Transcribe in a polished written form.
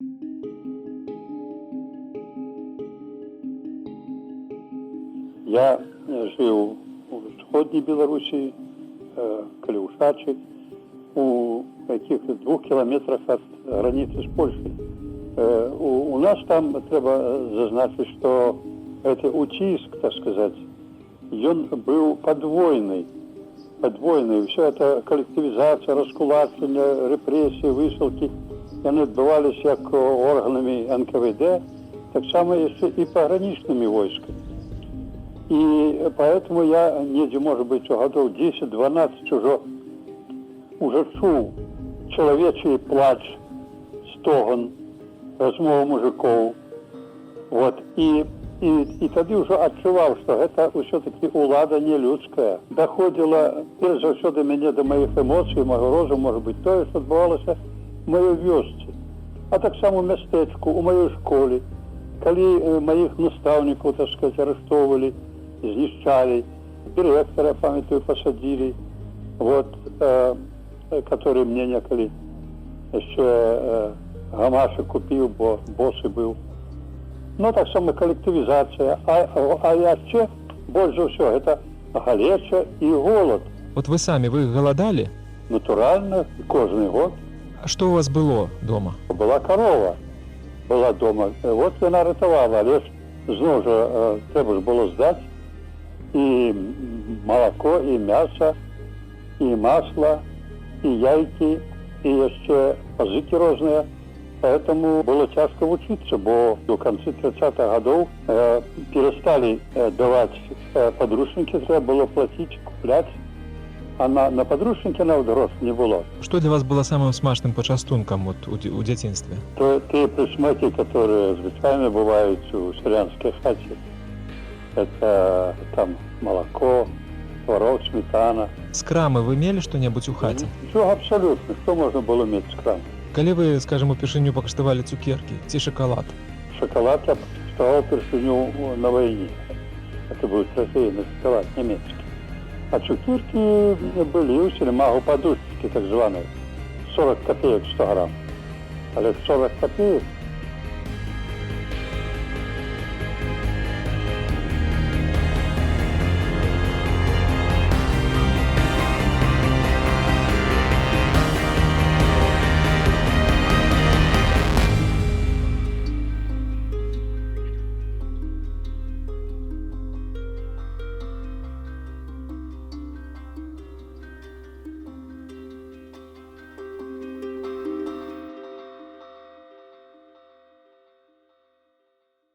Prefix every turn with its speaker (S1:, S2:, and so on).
S1: Я жил в Сходней Белоруссии, Калиушачи, у каких-то 2 километрах от границы с Польшей. У нас там треба зазначить, что это утиск, так сказать, он был подвойный. Все это коллективизация, раскулачення, репрессии, высылки, они отбывались как органами НКВД, так само еще и пограничными войсками. И поэтому я недзе, может быть, годов 10-12 уже чув человечий плач, стогон, размову мужиков. Вот. И тогда уже отчувал, что это все-таки улада не людская. Доходило, перш за все, до меня, до моих эмоций, моего розуму, может быть, то, что отбывалось в моей вёсці. А так само в местечку, у моей школе, коли моих наставников, так сказать, арестовывали, знищали, директора, памятаю, посадили, вот, который мне неколи еще гамашек купил, бо босый был. Ну, так само коллективизация. А яще больше всего это галеча и голод.
S2: Вот вы сами, вы голодали?
S1: Натурально, каждый год.
S2: А что у вас было дома?
S1: Была корова, была дома. Вот она рятовала, але ж знову ж треба ж було здати і молоко, і м'ясо, і масло, і яйки, і ще пазики різні. Поэтому было тяжко учиться, бо до конца 30-х годов перестали давать подручники, треба было платить, куплять. А на подручники навіть грош не было.
S2: Что для вас было самым смачным почастунком вот у детинстве?
S1: То те присмаки, которые звичайно бывают у селянской хате, это там молоко, творог, сметана.
S2: С крамы вы имели что-нибудь у хати?
S1: Все абсолютно. Что можно было иметь с крам?
S2: Коли вы, скажем, упершыню покаштавалі цукерки ці шоколад?
S1: Шоколад я покаштовал першыню на войне. Это был трофейный шоколад немецкий. А цукерки были у сельмагу подушечки, так званые. 40 копеек 100 грамм. Але 40 копеек